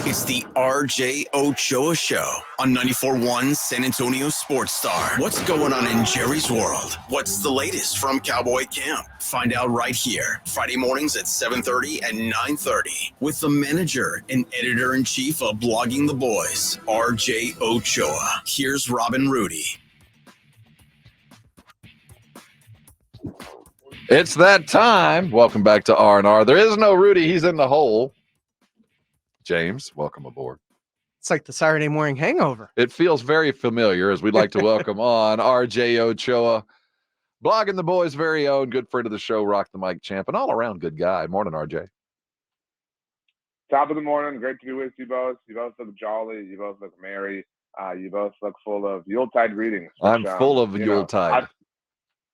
It's the RJ Ochoa Show on 94.1 San Antonio Sports Star. What's going on in Jerry's world? What's the latest from Cowboy Camp? Find out right here, Friday mornings at 7:30 and 9:30 with the manager and editor-in-chief of Blogging the Boys, RJ Ochoa. Here's Robin Rudy. It's that time. Welcome back to R&R. There is no Rudy. He's in the hole. James, welcome aboard. It's like the Saturday morning hangover. It feels very familiar as we'd like to welcome on RJ Ochoa, Blogging the Boys' very own, good friend of the show, Rock the Mic champ, and all-around good guy. Morning, RJ. Top of the morning. Great to be with you both. You both look jolly. You both look merry. You both look full of Yuletide greetings. I'm full of Yuletide.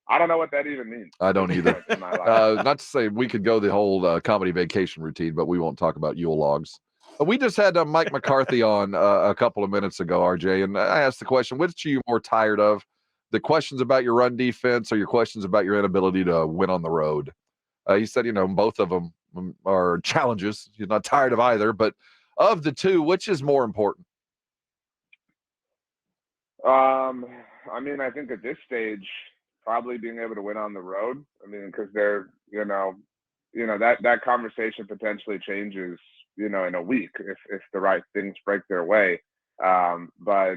I don't know what that even means. I don't either. Not to say we could go the whole comedy vacation routine, but we won't talk about Yule logs. We just had Mike McCarthy on a couple of minutes ago, RJ, and I asked the question, which are you more tired of? The questions about your run defense or your questions about your inability to win on the road? He said, both of them are challenges. He's not tired of either, but of the two, which is more important? I think at this stage, probably being able to win on the road. Because they're, that conversation potentially changes, in a week if the right things break their way. But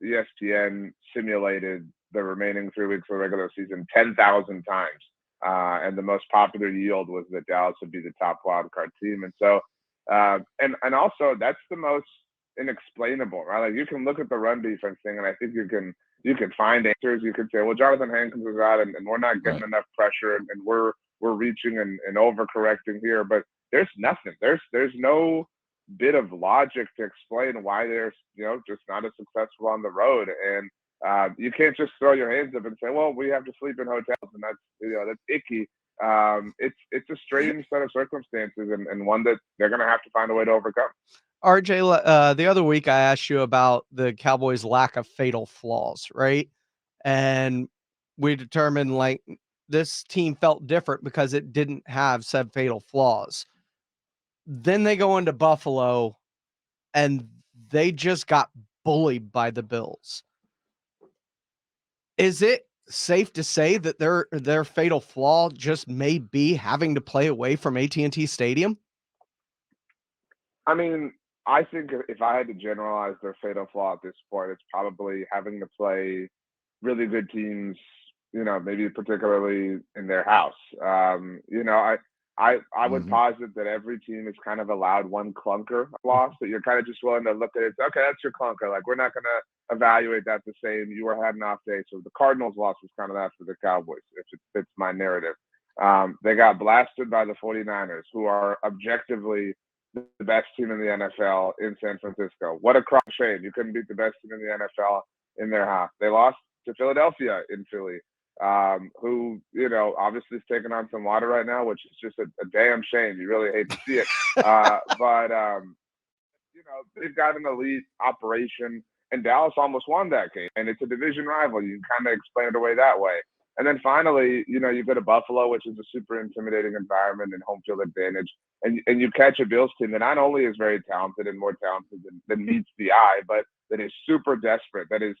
ESPN simulated the remaining 3 weeks of the regular season 10,000 times. And the most popular yield was that Dallas would be the top wild card team. And so, and also that's the most inexplainable, right? Like you can look at the run defense thing and I think you can find answers. You could say, well, Jonathan Hankins was out and we're not getting enough pressure and we're reaching and overcorrecting here, but there's nothing. There's no bit of logic to explain why they're, just not as successful on the road. And you can't just throw your hands up and say, well, we have to sleep in hotels and that's icky. It's a strange set of circumstances and one that they're going to have to find a way to overcome. RJ, the other week I asked you about the Cowboys' lack of fatal flaws, right? And we determined this team felt different because it didn't have said fatal flaws. Then they go into Buffalo and they just got bullied by the Bills. Is it safe to say that their fatal flaw just may be having to play away from AT&T Stadium? I think if I had to generalize their fatal flaw at this point, it's probably having to play really good teams, maybe particularly in their house. I would posit that every team is kind of allowed one clunker loss that you're kind of just willing to look at it. Okay, that's your clunker. Like, we're not going to evaluate that the same. You had an off day. So the Cardinals loss was kind of that for the Cowboys, if it fits my narrative. They got blasted by the 49ers, who are objectively the best team in the NFL in San Francisco. What a crop shame. You couldn't beat the best team in the NFL in their house. They lost to Philadelphia in Philly. Who, obviously is taking on some water right now, which is just a damn shame. You really hate to see it. But they've got an elite operation, and Dallas almost won that game. And it's a division rival. You can kind of explain it away that way. And then finally, you go to Buffalo, which is a super intimidating environment and home field advantage. And you catch a Bills team that not only is very talented and more talented than meets the eye, but that is super desperate, that is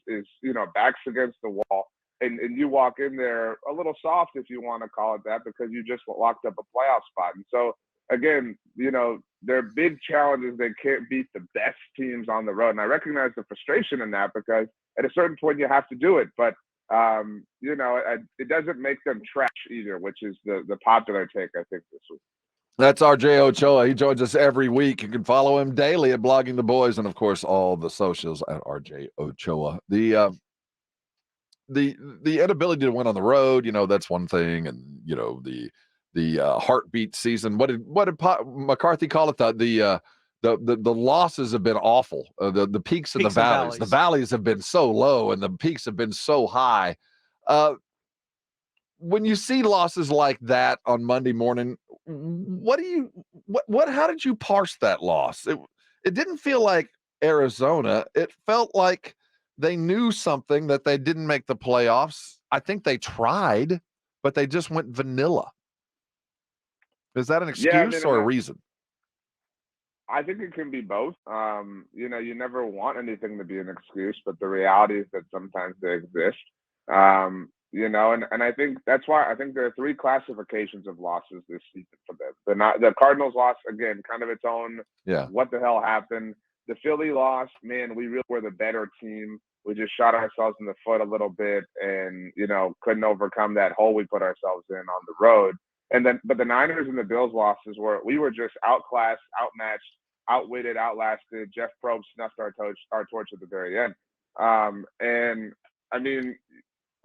backs against the wall. And you walk in there a little soft, if you want to call it that, because you just locked up a playoff spot. And so, again, their big challenge is they can't beat the best teams on the road. And I recognize the frustration in that because at a certain point you have to do it. But, it doesn't make them trash either, which is the popular take, I think, this week. That's RJ Ochoa. He joins us every week. You can follow him daily at Blogging the Boys and, of course, all the socials at RJ Ochoa. The inability to win on the road, that's one thing, and the heartbeat season. What did McCarthy call it? The losses have been awful. The peaks and the valleys. The valleys have been so low, and the peaks have been so high. When you see losses like that on Monday morning, how did you parse that loss? It didn't feel like Arizona. It felt like they knew something that they didn't make the playoffs. I think they tried, but they just went vanilla. Is that an excuse or a reason? I think it can be both. You never want anything to be an excuse, but the reality is that sometimes they exist. And I think that's why I think there are three classifications of losses this season for them. The Cardinals loss, again, kind of its own. Yeah. What the hell happened? The Philly loss, man, we really were the better team. We just shot ourselves in the foot a little bit, and couldn't overcome that hole we put ourselves in on the road. But the Niners and the Bills losses were we were just outclassed, outmatched, outwitted, outlasted. Jeff Probst snuffed our torch at the very end. And I mean,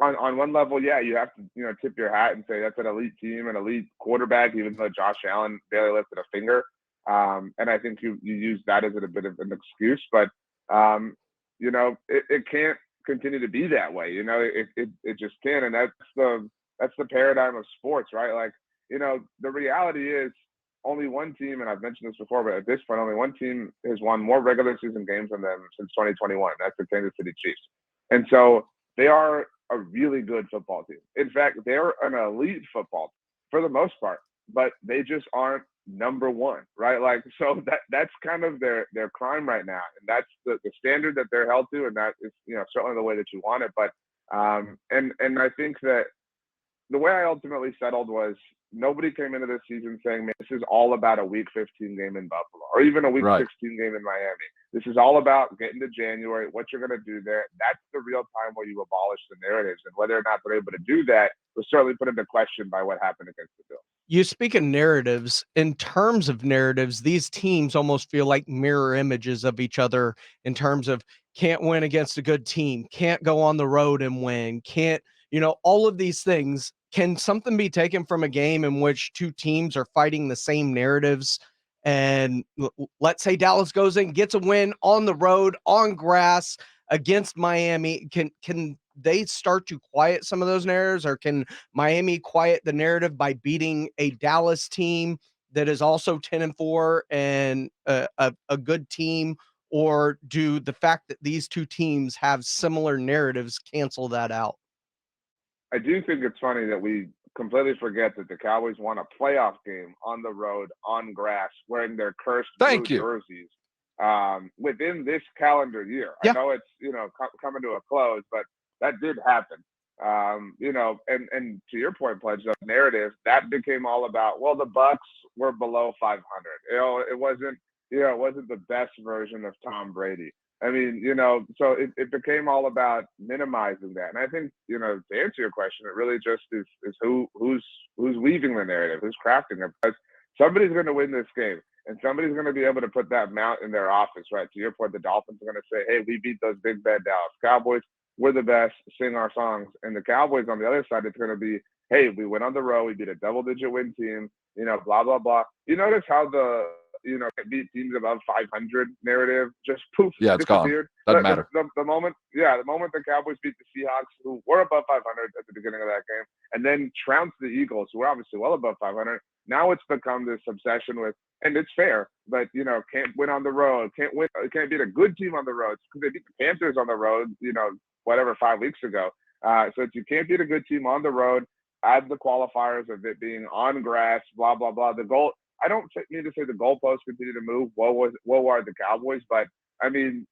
on one level, yeah, you have to tip your hat and say that's an elite team, an elite quarterback, even though Josh Allen barely lifted a finger. And I think you use that as a bit of an excuse, but it can't continue to be that way. It just can't, and that's the paradigm of sports, right? Like, the reality is only one team, and I've mentioned this before, but at this point, only one team has won more regular season games than them since 2021. That's the Kansas City Chiefs. And so they are a really good football team. In fact, they're an elite football team for the most part, but they just aren't number one, right? Like, so that's kind of their crime right now. And that's the standard that they're held to. And that is, certainly the way that you want it. But, and I think that the way I ultimately settled was nobody came into this season saying, man, this is all about a week 15 game in Buffalo or even a week 16 game in Miami. This is all about getting to January, what you're going to do there. That's the real time where you abolish the narratives, and whether or not they're able to do that was certainly put into question by what happened against the Bills. You speak of narratives. In terms of narratives, these teams almost feel like mirror images of each other in terms of can't win against a good team, can't go on the road and win, can't, all of these things. Can something be taken from a game in which two teams are fighting the same narratives? And let's say Dallas goes in, gets a win on the road, on grass against Miami. Can they start to quiet some of those narratives, or can Miami quiet the narrative by beating a Dallas team that is also 10-4 and a good team? Or do the fact that these two teams have similar narratives cancel that out? I do think it's funny that we completely forget that the Cowboys won a playoff game on the road, on grass, wearing their cursed blue jerseys within this calendar year. Yeah. I know it's, coming to a close, but that did happen. And to your point, Pledge, the narrative, that became all about, well, the Bucs were below 500. It wasn't the best version of Tom Brady. I mean, so it became all about minimizing that. And I think, to answer your question, it really just is who's weaving the narrative, who's crafting it. Because somebody's going to win this game, and somebody's going to be able to put that mount in their office, right? To your point, the Dolphins are going to say, hey, we beat those big bad Dallas Cowboys. We're the best, sing our songs. And the Cowboys on the other side, it's going to be, hey, we went on the road, we beat a double-digit win team, blah, blah, blah. You notice how the beat teams above 500 narrative just poof, disappeared. Doesn't matter. The moment the Cowboys beat the Seahawks, who were above 500 at the beginning of that game, and then trounced the Eagles, who were obviously well above 500. Now it's become this obsession with, and it's fair, but can't win on the road, can't beat a good team on the road because they beat the Panthers on the road, 5 weeks ago. So you can't beat a good team on the road. Add the qualifiers of it being on grass, blah blah blah. The goal. I don't mean to say the goalposts continue to move. Woe are the Cowboys, but I mean,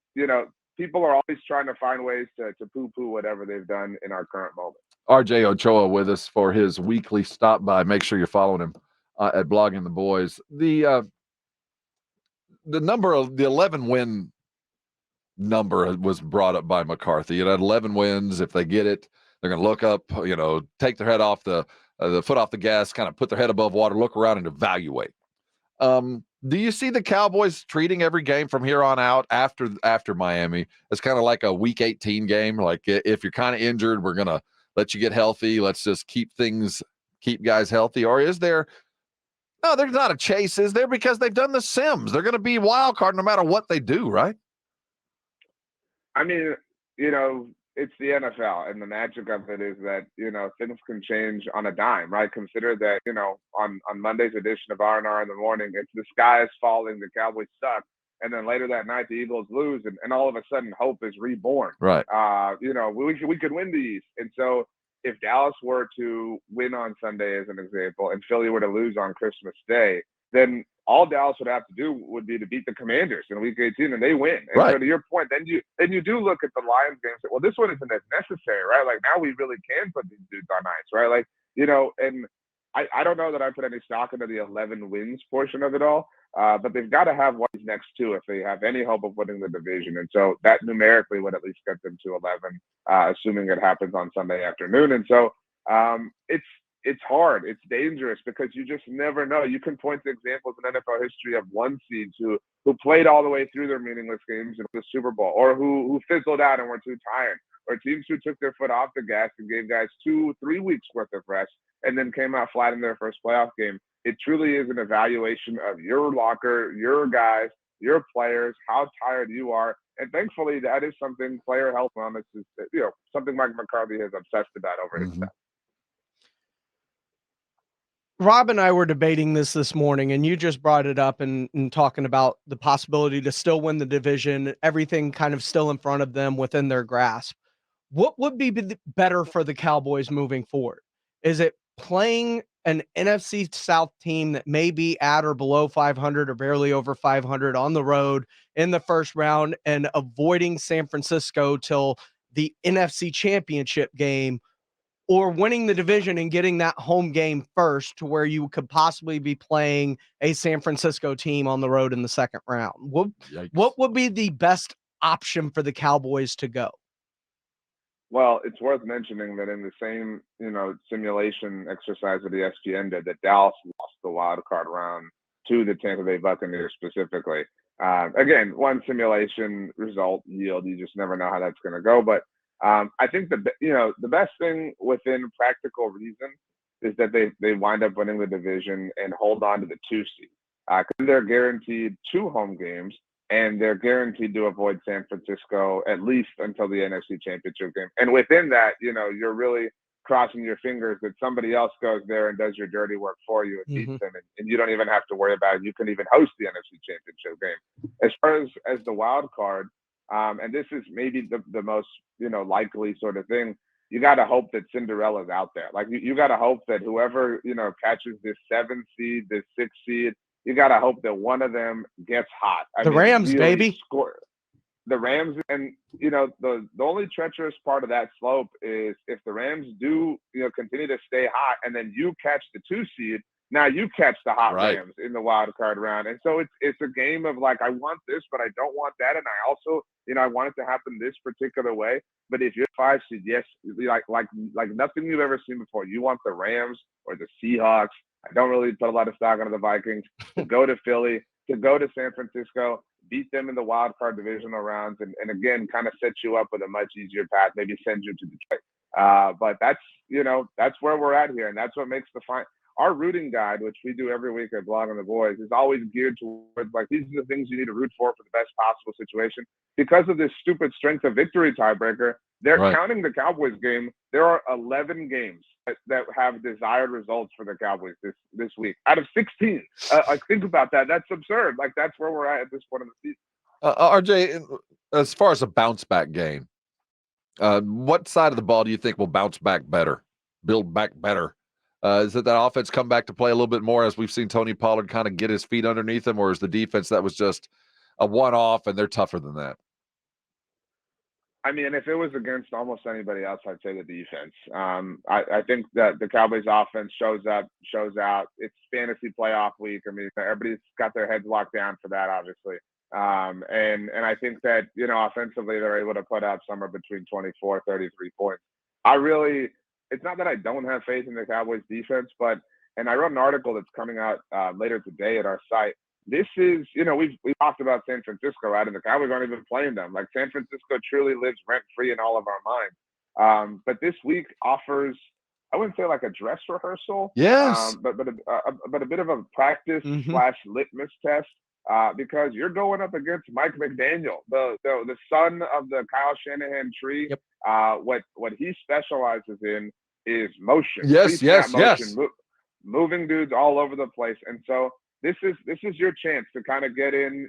people are always trying to find ways to poo-poo whatever they've done in our current moment. RJ Ochoa with us for his weekly stop by. Make sure you're following him at Blogging the Boys. The number of the 11 win number was brought up by McCarthy. 11 wins. If they get it, they're going to look up, take their head off the foot off the gas, kind of put their head above water, look around and evaluate. Do you see the Cowboys treating every game from here on out after Miami as kind of like a week 18 game? Like, if you're kind of injured, we're going to let you get healthy. Let's just keep guys healthy. Or is there, no, there's not a chase, is there? Because they've done the Sims. They're going to be wild card no matter what they do, right? I mean, it's the NFL, and the magic of it is that, things can change on a dime, right? Consider that, on Monday's edition of R&R in the morning, it's the sky is falling, the Cowboys suck. And then later that night, the Eagles lose, and all of a sudden hope is reborn. Right. We could win the East. And so if Dallas were to win on Sunday, as an example, and Philly were to lose on Christmas Day, then all Dallas would have to do would be to beat the Commanders in Week 18, and they win. And Right. so to your point, then you do look at the Lions game and say, well, this one isn't as necessary, right? Like now we really can put these dudes on ice, right? Like, and I don't know that I put any stock into the 11 wins portion of it all, but they've got to have one of these next two if they have any hope of winning the division. And so that numerically would at least get them to 11, assuming it happens on Sunday afternoon. And so it's hard. It's dangerous because you just never know. You can point to examples in NFL history of one seeds who played all the way through their meaningless games in the Super Bowl, or who fizzled out and were too tired, or teams who took their foot off the gas and gave guys 2-3 weeks worth of rest and then came out flat in their first playoff game. It truly is an evaluation of your locker, your guys, your players, how tired you are. And thankfully, that is something player health wellness is, something Mike McCarthy has obsessed about over his staff. Rob and I were debating this morning, and you just brought it up and talking about the possibility to still win the division, everything kind of still in front of them within their grasp. What would be better for the Cowboys moving forward? Is it playing an NFC South team that may be at or below 500 or barely over 500 on the road in the first round and avoiding San Francisco till the NFC Championship game, or winning the division and getting that home game first to where you could possibly be playing a San Francisco team on the road in the second round? What would be the best option for the Cowboys to go? Well, it's worth mentioning that in the same, simulation exercise that the ESPN did, that Dallas lost the wild card round to the Tampa Bay Buccaneers specifically. Again, one simulation result yield, you just never know how that's going to go. But I think the best thing within practical reason is that they wind up winning the division and hold on to the 2 seed. Because they're guaranteed 2 home games, and they're guaranteed to avoid San Francisco at least until the NFC Championship game. And within that, you're really crossing your fingers that somebody else goes there and does your dirty work for you and beats them, and you don't even have to worry about it. You can even host the NFC Championship game. As far as the wild card, and this is maybe the most likely sort of thing, you got to hope that Cinderella's out there. Like you got to hope that whoever catches this 7 seed, this 6 seed, you got to hope that one of them gets hot. The Rams, really baby. The Rams, and the only treacherous part of that slope is if the Rams do continue to stay hot, and then you catch the 2 seed. Now you catch the hot Rams in the wild card round, and so it's a game of like, I want this, but I don't want that, and I also I want it to happen this particular way. But if you're 5 seed, yes, like nothing you've ever seen before. You want the Rams or the Seahawks. I don't really put a lot of stock into the Vikings to go to Philly, to go to San Francisco, beat them in the wild card divisional rounds, and again, kind of set you up with a much easier path, maybe send you to Detroit. But that's where we're at here, and that's what makes our rooting guide, which we do every week at Blog on the Boys, is always geared towards like, these are the things you need to root for the best possible situation. Because of this stupid strength of victory tiebreaker, they're counting the Cowboys game. There are 11 games that have desired results for the Cowboys this week out of 16. Think about that. That's absurd. Like, that's where we're at this point in the season. RJ, as far as a bounce back game, what side of the ball do you think will bounce back better, build back better? Is it that offense come back to play a little bit more as we've seen Tony Pollard kind of get his feet underneath him, or is the defense that was just a one-off and they're tougher than that? I mean, if it was against almost anybody else, I'd say the defense. I think that the Cowboys offense shows out. It's fantasy playoff week. I mean, everybody's got their heads locked down for that, obviously. And I think that, offensively, they're able to put out somewhere between 24, 33 points. It's not that I don't have faith in the Cowboys defense, and I wrote an article that's coming out later today at our site. This is, we've talked about San Francisco, right? And the Cowboys aren't even playing them. Like, San Francisco truly lives rent-free in all of our minds. But this week offers, I wouldn't say like a dress rehearsal. Yes. But a bit of a practice / litmus test. Because you're going up against Mike McDaniel, the son of the Kyle Shanahan tree. Yep. What he specializes in is motion. Yes. Moving dudes all over the place. And so this is your chance to kind of get in,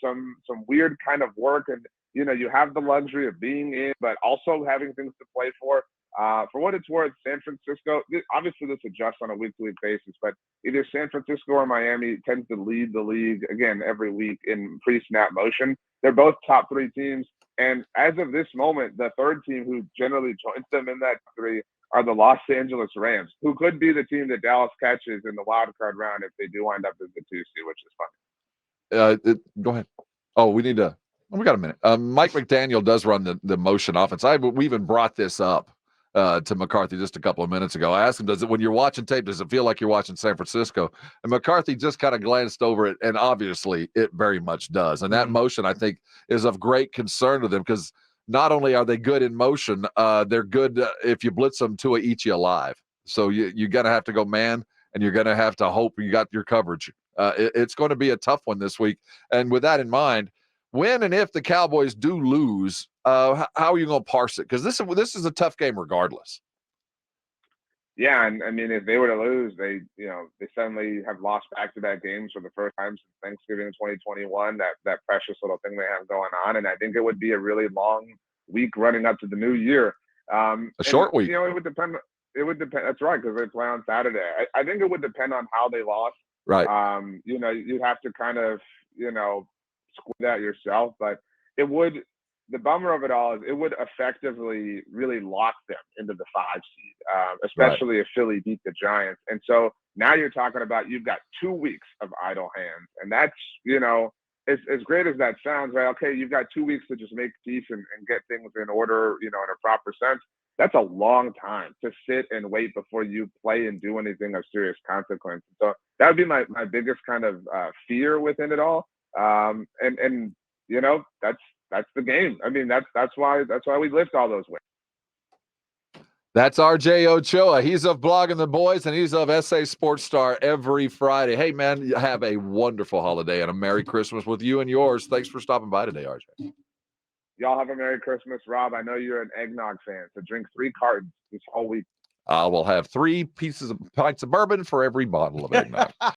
some weird kind of work, and you have the luxury of being in, but also having things to play for. For what it's worth, San Francisco, obviously this adjusts on a week-to-week basis, but either San Francisco or Miami tends to lead the league, again, every week in pre-snap motion. They're both top 3 teams. And as of this moment, the third team who generally joins them in that 3 are the Los Angeles Rams, who could be the team that Dallas catches in the wild card round if they do wind up as the 2 seed, which is funny. Go ahead. Oh, we got a minute. Mike McDaniel does run the motion offense. We even brought this up to McCarthy just a couple of minutes ago. I asked him, when you're watching tape, does it feel like you're watching San Francisco? And McCarthy just kind of glanced over it, and obviously it very much does. And that motion, I think, is of great concern to them because not only are they good in motion, they're good if you blitz them to eat you alive. So you're going to have to go man, and you're going to have to hope you got your coverage. It's going to be a tough one this week. And with that in mind, when and if the Cowboys do lose, how are you going to parse it? Because this is a tough game regardless. Yeah, and I mean, if they were to lose, they suddenly have lost back-to-back games for the first time since Thanksgiving 2021. That precious little thing they have going on, and I think it would be a really long week running up to the new year. A short week. It would depend. It would depend. That's right, because they play on Saturday. I think it would depend on how they lost. Right. You'd have to kind of squint that yourself, but it would. The bummer of it all is it would effectively really lock them into the 5 seed, especially if Philly beat the Giants. And so now you're talking about you've got 2 weeks of idle hands, and that's as great as that sounds, right? Okay, you've got 2 weeks to just make peace and get things in order, in a proper sense. That's a long time to sit and wait before you play and do anything of serious consequence. So that would be my biggest kind of fear within it all. That's the game. I mean, that's why we lift all those weights. That's RJ Ochoa. He's of Blogging the Boys, and he's of SA Sports Star every Friday. Hey, man, have a wonderful holiday and a Merry Christmas with you and yours. Thanks for stopping by today, RJ. Y'all have a Merry Christmas, Rob. I know you're an eggnog fan, so drink 3 cartons this whole week. I will have 3 pints of bourbon for every bottle of eggnog.